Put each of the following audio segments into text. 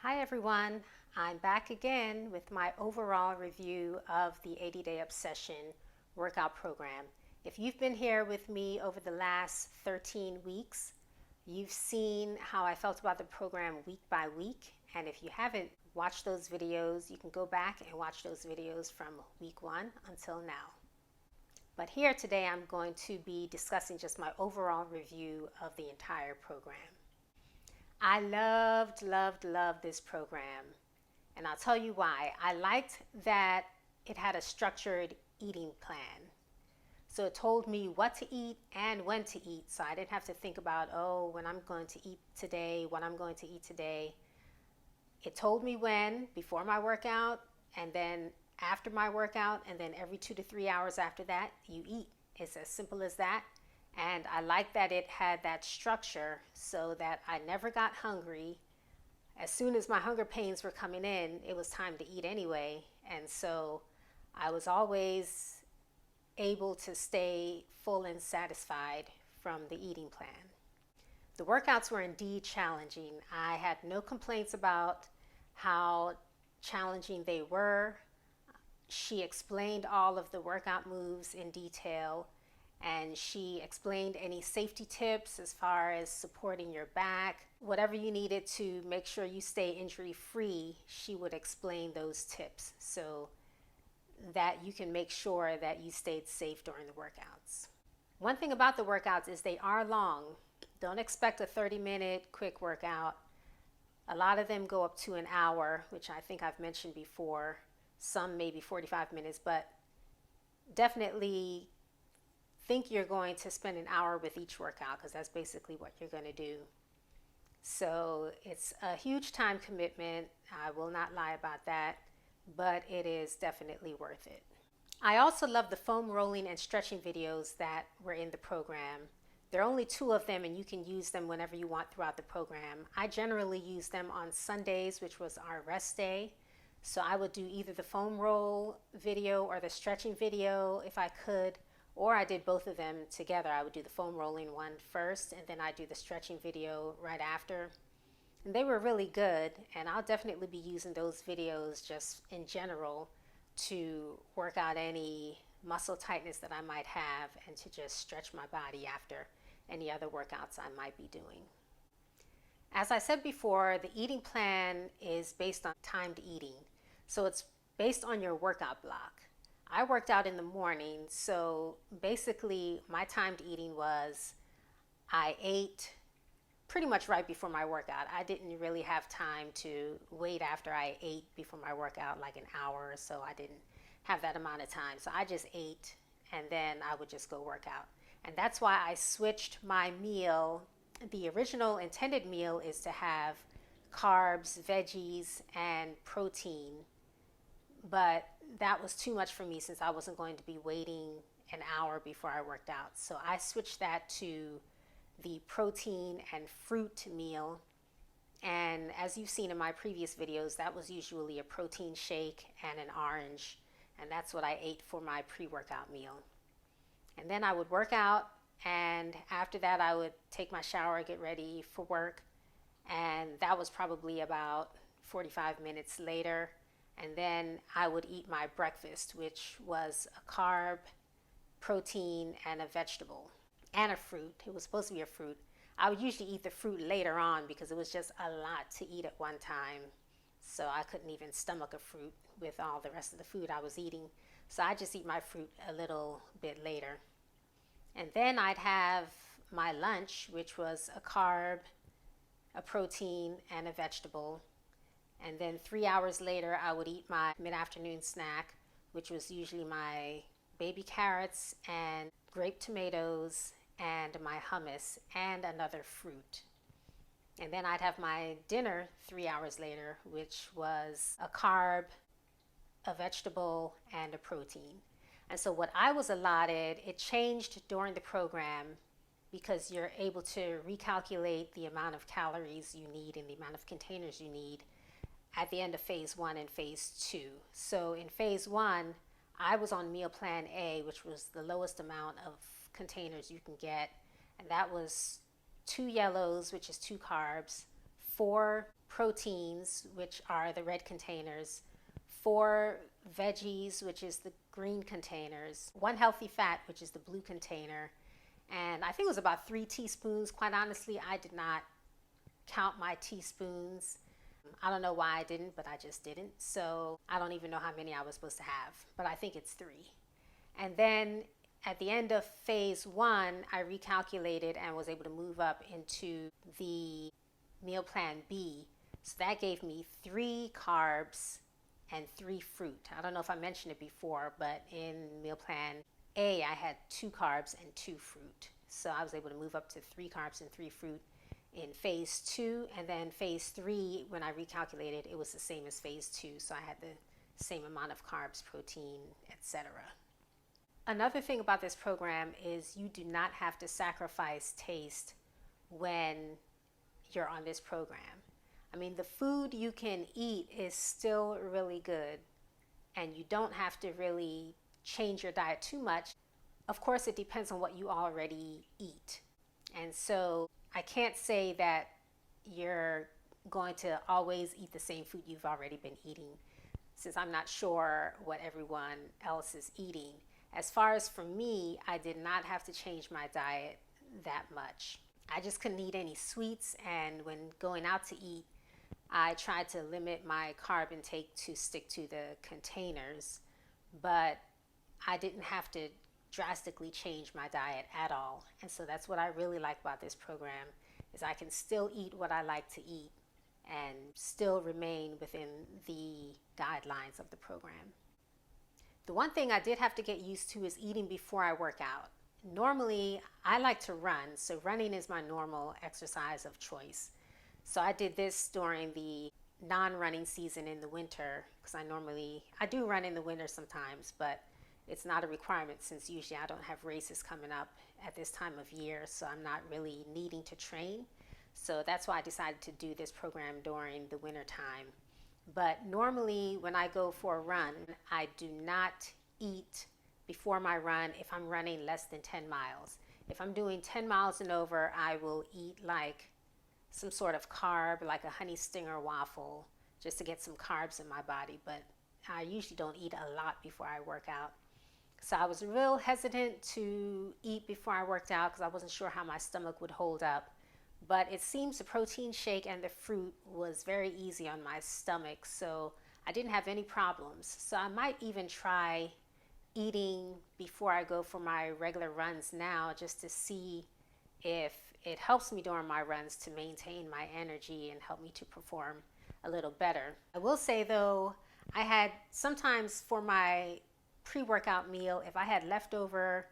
Hi everyone, I'm back again with my overall review of the 80-Day Obsession workout program. If you've been here with me over the last 13 weeks, you've seen how I felt about the program week by week. And if you haven't watched those videos, you can go back and watch those videos from week 1 until now. But here today I'm going to be discussing just my overall review of the entire program. I loved this program. And I'll tell you why. I liked that it had a structured eating plan. So it told me what to eat and when to eat. So I didn't have to think about, oh, when I'm going to eat today, what I'm going to eat today. It told me when, before my workout, and then after my workout, and then every 2 to 3 hours after that, you eat. It's as simple as that. And I like that it had that structure so that I never got hungry. As soon as my hunger pains were coming in, it was time to eat anyway. And so I was always able to stay full and satisfied from the eating plan. The workouts were indeed challenging. I had no complaints about how challenging they were. She explained all of the workout moves in detail, and she explained any safety tips as far as supporting your back. Whatever you needed to make sure you stay injury free, she would explain those tips so that you can make sure that you stayed safe during the workouts. One thing about the workouts is they are long. Don't expect a 30-minute quick workout. A lot of them go up to an hour, which I think I've mentioned before. Some maybe 45 minutes, but definitely think you're going to spend an hour with each workout because that's basically what you're going to do. So it's a huge time commitment. I will not lie about that, but it is definitely worth it. I also love the foam rolling and stretching videos that were in the program. There are only 2 of them and you can use them whenever you want throughout the program. I generally use them on Sundays, which was our rest day. So I would do either the foam roll video or the stretching video if I could, or I did both of them together. I would do the foam rolling one first and then I do the stretching video right after. And they were really good, and I'll definitely be using those videos just in general to work out any muscle tightness that I might have and to just stretch my body after any other workouts I might be doing. As I said before, the eating plan is based on timed eating. So it's based on your workout block. I worked out in the morning, so basically my timed eating was I ate pretty much right before my workout. I didn't really have time to wait after I ate before my workout, like an hour or so. I didn't have that amount of time. So I just ate and then I would just go work out. And that's why I switched my meal. The original intended meal is to have carbs, veggies, and protein. But that was too much for me since I wasn't going to be waiting an hour before I worked out. So I switched that to the protein and fruit meal. And as you've seen in my previous videos, that was usually a protein shake and an orange. And that's what I ate for my pre-workout meal. And then I would work out, and after that I would take my shower, get ready for work. And that was probably about 45 minutes later. And then I would eat my breakfast, which was a carb, protein, and a vegetable, and a fruit. It was supposed to be a fruit. I would usually eat the fruit later on because it was just a lot to eat at one time. So I couldn't even stomach a fruit with all the rest of the food I was eating. So I just eat my fruit a little bit later. And then I'd have my lunch, which was a carb, a protein, and a vegetable. And then 3 hours later, I would eat my mid-afternoon snack, which was usually my baby carrots and grape tomatoes and my hummus and another fruit. And then I'd have my dinner 3 hours later, which was a carb, a vegetable, and a protein. And so what I was allotted, it changed during the program because you're able to recalculate the amount of calories you need and the amount of containers you need at the end of phase 1 and phase 2. So in phase 1, I was on meal plan A, which was the lowest amount of containers you can get. And that was 2 yellows, which is 2 carbs, 4 proteins, which are the red containers, 4 veggies, which is the green containers, 1 healthy fat, which is the blue container, and I think it was about 3 teaspoons. Quite honestly, I did not count my teaspoons. I don't know why I didn't, but I just didn't. So I don't even know how many I was supposed to have, but I think it's 3. And then at the end of phase 1, I recalculated and was able to move up into the meal plan B. So that gave me 3 carbs and 3 fruit. I don't know if I mentioned it before, but in meal plan A, I had 2 carbs and 2 fruit. So I was able to move up to 3 carbs and 3 fruit in phase 2. And then phase 3, when I recalculated, it was the same as phase 2. So I had the same amount of carbs, protein, etc. Another thing about this program is you do not have to sacrifice taste when you're on this program. I mean, the food you can eat is still really good, and you don't have to really change your diet too much. Of course, it depends on what you already eat. And so I can't say that you're going to always eat the same food you've already been eating, since I'm not sure what everyone else is eating. As far as for me, I did not have to change my diet that much. I just couldn't eat any sweets, and when going out to eat, I tried to limit my carb intake to stick to the containers, but I didn't have to drastically change my diet at all. And so that's what I really like about this program, is I can still eat what I like to eat and still remain within the guidelines of the program. The one thing I did have to get used to is eating before I work out. Normally, I like to run, so running is my normal exercise of choice. So I did this during the non-running season in the winter, because I do run in the winter sometimes, but it's not a requirement since usually I don't have races coming up at this time of year, so I'm not really needing to train. So that's why I decided to do this program during the winter time. But normally when I go for a run, I do not eat before my run if I'm running less than 10 miles. If I'm doing 10 miles and over, I will eat like some sort of carb, like a honey stinger waffle, just to get some carbs in my body. But I usually don't eat a lot before I work out. So I was real hesitant to eat before I worked out because I wasn't sure how my stomach would hold up. But it seems the protein shake and the fruit was very easy on my stomach, so I didn't have any problems. So I might even try eating before I go for my regular runs now, just to see if it helps me during my runs to maintain my energy and help me to perform a little better. I will say though, I had sometimes for my pre-workout meal, if I had leftover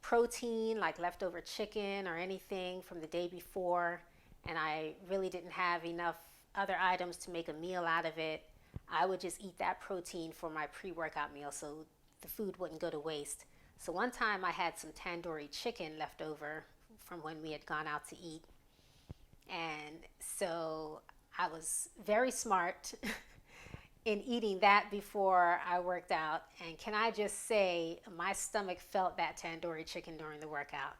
protein, like leftover chicken or anything from the day before, and I really didn't have enough other items to make a meal out of it, I would just eat that protein for my pre-workout meal so the food wouldn't go to waste. So one time I had some tandoori chicken left over from when we had gone out to eat, and so I was very smart in eating that before I worked out. And can I just say, my stomach felt that tandoori chicken during the workout.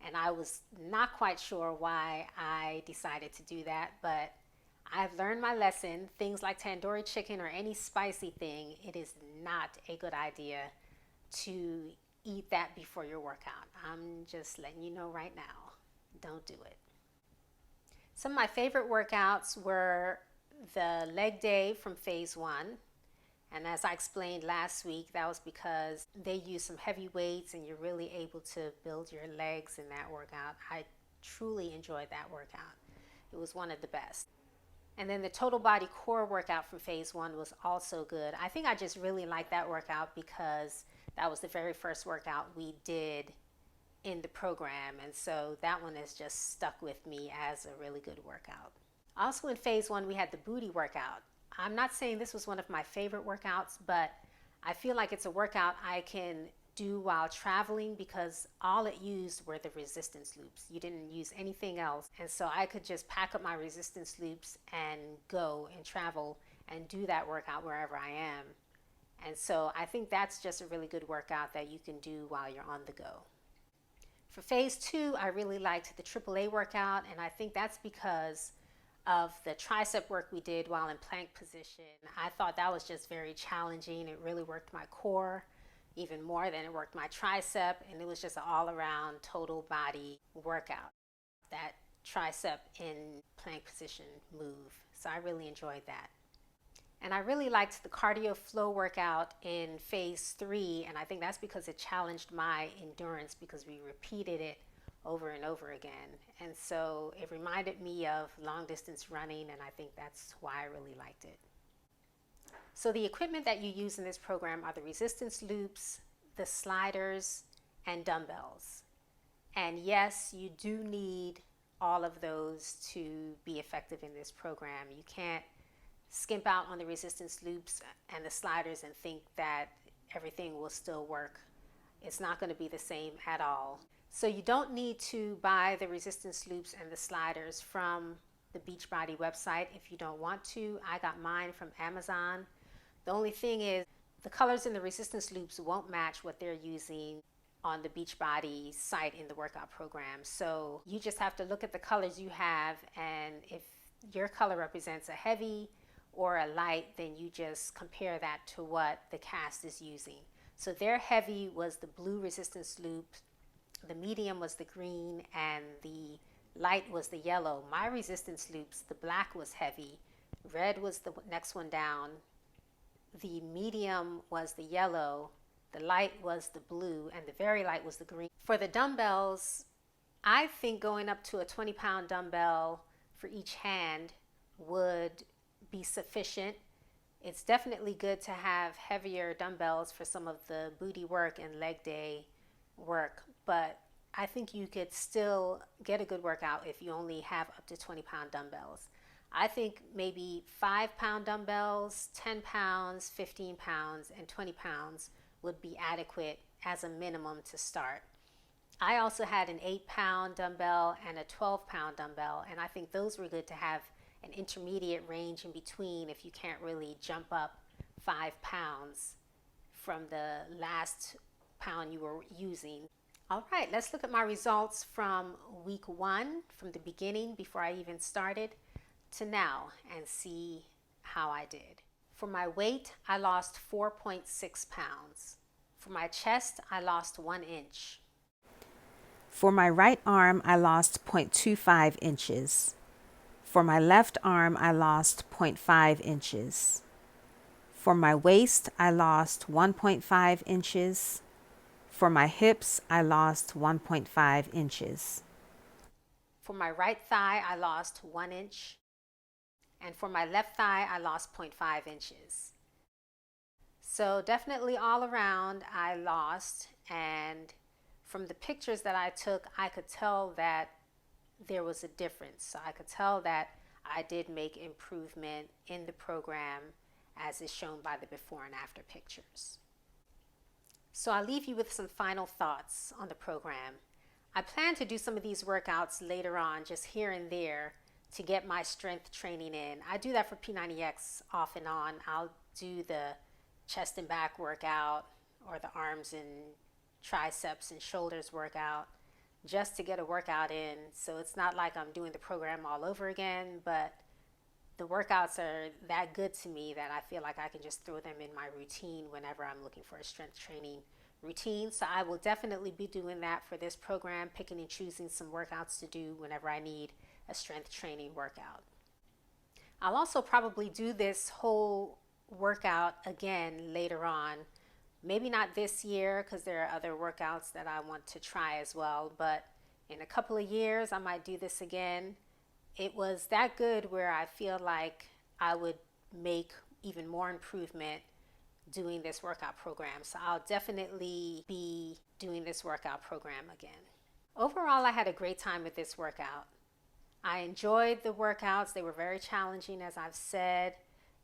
And I was not quite sure why I decided to do that, but I've learned my lesson. Things like tandoori chicken or any spicy thing, it is not a good idea to eat that before your workout. I'm just letting you know right now, don't do it. Some of my favorite workouts were the leg day from phase 1. And as I explained last week, that was because they use some heavy weights and you're really able to build your legs in that workout. I truly enjoyed that workout. It was one of the best. And then the total body core workout from phase 1 was also good. I think I just really liked that workout because that was the very first workout we did in the program. And so that one has just stuck with me as a really good workout. Also in phase 1, we had the booty workout. I'm not saying this was one of my favorite workouts, but I feel like it's a workout I can do while traveling because all it used were the resistance loops. You didn't use anything else. And so I could just pack up my resistance loops and go and travel and do that workout wherever I am. And so I think that's just a really good workout that you can do while you're on the go. For phase 2, I really liked the AAA workout, and I think that's because of the tricep work we did while in plank position. I thought that was just very challenging. It really worked my core even more than it worked my tricep, and it was just an all around total body workout. That tricep in plank position move. So I really enjoyed that. And I really liked the cardio flow workout in phase 3, and I think that's because it challenged my endurance because we repeated it over and over again. And so it reminded me of long distance running, and I think that's why I really liked it. So the equipment that you use in this program are the resistance loops, the sliders, and dumbbells. And yes, you do need all of those to be effective in this program. You can't skimp out on the resistance loops and the sliders and think that everything will still work. It's not going to be the same at all. So you don't need to buy the resistance loops and the sliders from the Beachbody website if you don't want to. I got mine from Amazon. The only thing is the colors in the resistance loops won't match what they're using on the Beachbody site in the workout program. So you just have to look at the colors you have, and if your color represents a heavy or a light, then you just compare that to what the cast is using. So their heavy was the blue resistance loop, the medium was the green, and the light was the yellow. My resistance loops, the black was heavy, red was the next one down, the medium was the yellow, the light was the blue, and the very light was the green. For the dumbbells, I think going up to a 20-pound dumbbell for each hand would be sufficient. It's definitely good to have heavier dumbbells for some of the booty work and leg day work, but I think you could still get a good workout if you only have up to 20-pound dumbbells. I think maybe 5-pound dumbbells, 10 pounds, 15 pounds, and 20 pounds would be adequate as a minimum to start. I also had an 8-pound dumbbell and a 12-pound dumbbell, and I think those were good to have an intermediate range in between if you can't really jump up 5 pounds from the last pound you were using. All right, let's look at my results from week 1, from the beginning before I even started to now, and see how I did. For my weight, I lost 4.6 pounds. For my chest, I lost 1 inch. For my right arm, I lost 0.25 inches. For my left arm, I lost 0.5 inches. For my waist, I lost 1.5 inches. For my hips, I lost 1.5 inches. For my right thigh, I lost 1 inch. And for my left thigh, I lost 0.5 inches. So definitely all around, I lost. And from the pictures that I took, I could tell that there was a difference. So I could tell that I did make improvement in the program as is shown by the before and after pictures. So I'll leave you with some final thoughts on the program. I plan to do some of these workouts later on, just here and there, to get my strength training in. I do that for P90X off and on. I'll do the chest and back workout or the arms and triceps and shoulders workout just to get a workout in. So it's not like I'm doing the program all over again, but the workouts are that good to me that I feel like I can just throw them in my routine whenever I'm looking for a strength training routine. So I will definitely be doing that for this program, picking and choosing some workouts to do whenever I need a strength training workout. I'll also probably do this whole workout again later on. Maybe not this year because there are other workouts that I want to try as well, but in a couple of years I might do this again. It was that good where I feel like I would make even more improvement doing this workout program. So I'll definitely be doing this workout program again. Overall, I had a great time with this workout. I enjoyed the workouts. They were very challenging, as I've said.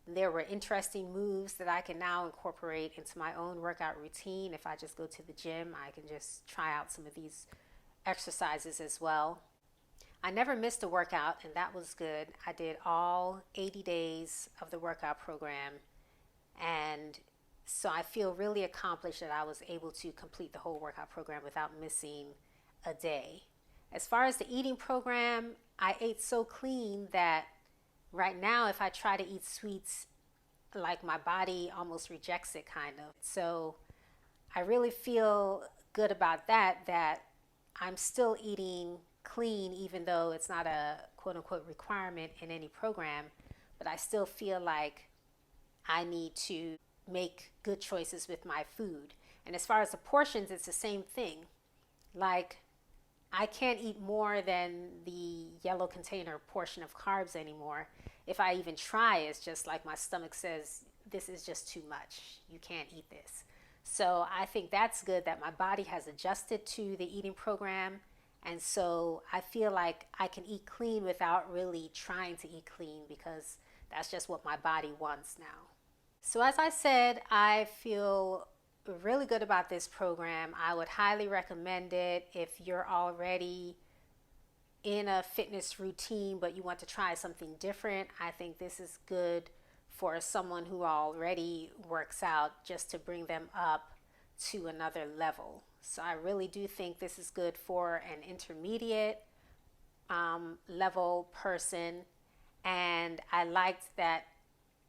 There were interesting moves that I can now incorporate into my own workout routine. If I just go to the gym, I can just try out some of these exercises as well. I never missed a workout, and that was good. I did all 80 days of the workout program, and so I feel really accomplished that I was able to complete the whole workout program without missing a day. As far as the eating program, I ate so clean that Right now, if I try to eat sweets, like my body almost rejects it kind of. So I really feel good about that, that I'm still eating clean, even though it's not a quote unquote requirement in any program. But I still feel like I need to make good choices with my food. And as far as the portions, it's the same thing. Like, I can't eat more than the yellow container portion of carbs anymore. If I even try, it's just like my stomach says, this is just too much. You can't eat this. So I think that's good that my body has adjusted to the eating program. And so I feel like I can eat clean without really trying to eat clean because that's just what my body wants now. So, as I said, I feel really good about this program. I would highly recommend it if you're already in a fitness routine but you want to try something different. I think this is good for someone who already works out, just to bring them up to another level. So, I really do think this is good for an intermediate level person. And I liked that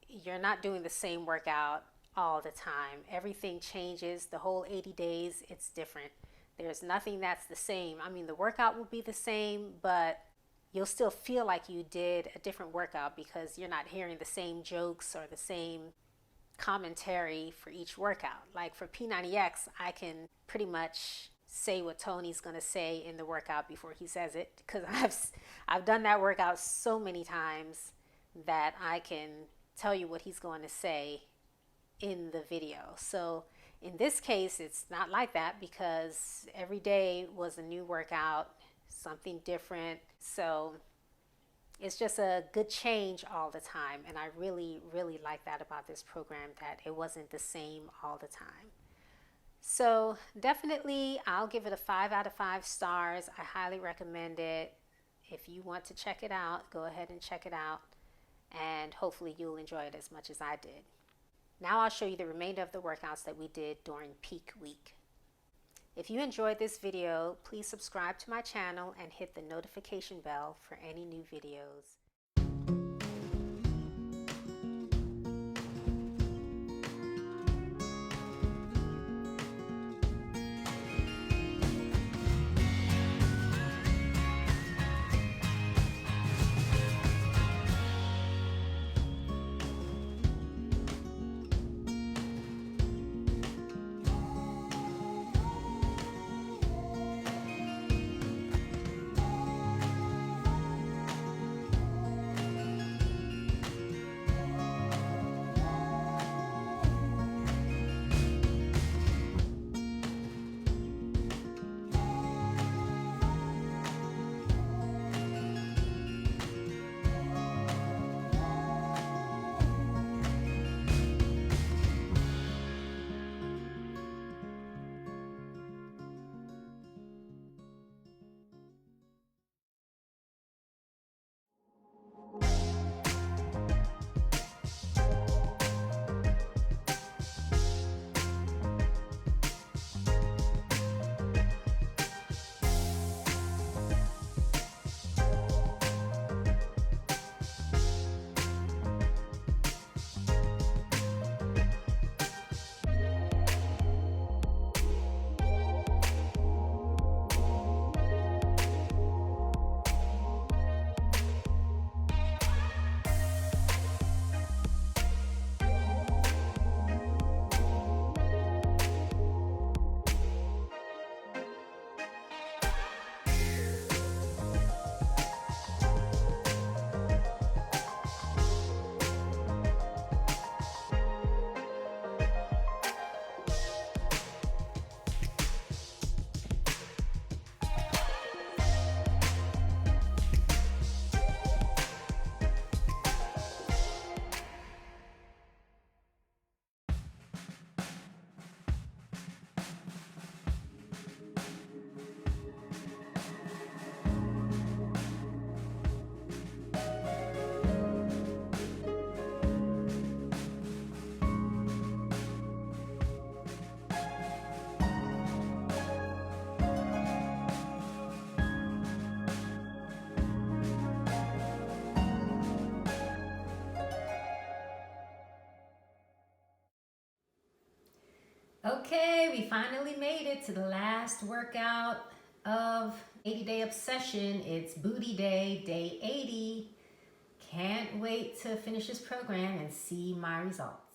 you're not doing the same workout all the time. Everything changes. The whole 80 days, it's different. There's nothing that's the same. I mean, the workout will be the same, but you'll still feel like you did a different workout because you're not hearing the same jokes or the same commentary for each workout. Like for P90X, I can pretty much say what Tony's going to say in the workout before he says it because I've done that workout so many times that I can tell you what he's going to say in the video. So in this case, it's not like that because every day was a new workout, something different. So it's just a good change all the time. And I really, really like that about this program, that it wasn't the same all the time. So definitely, I'll give it a 5 out of 5 stars. I highly recommend it. If you want to check it out, go ahead and check it out. And hopefully you'll enjoy it as much as I did. Now I'll show you the remainder of the workouts that we did during peak week. If you enjoyed this video, please subscribe to my channel and hit the notification bell for any new videos. Okay, we finally made it to the last workout of 80 Day Obsession. It's Booty Day, day 80. Can't wait to finish this program and see my results.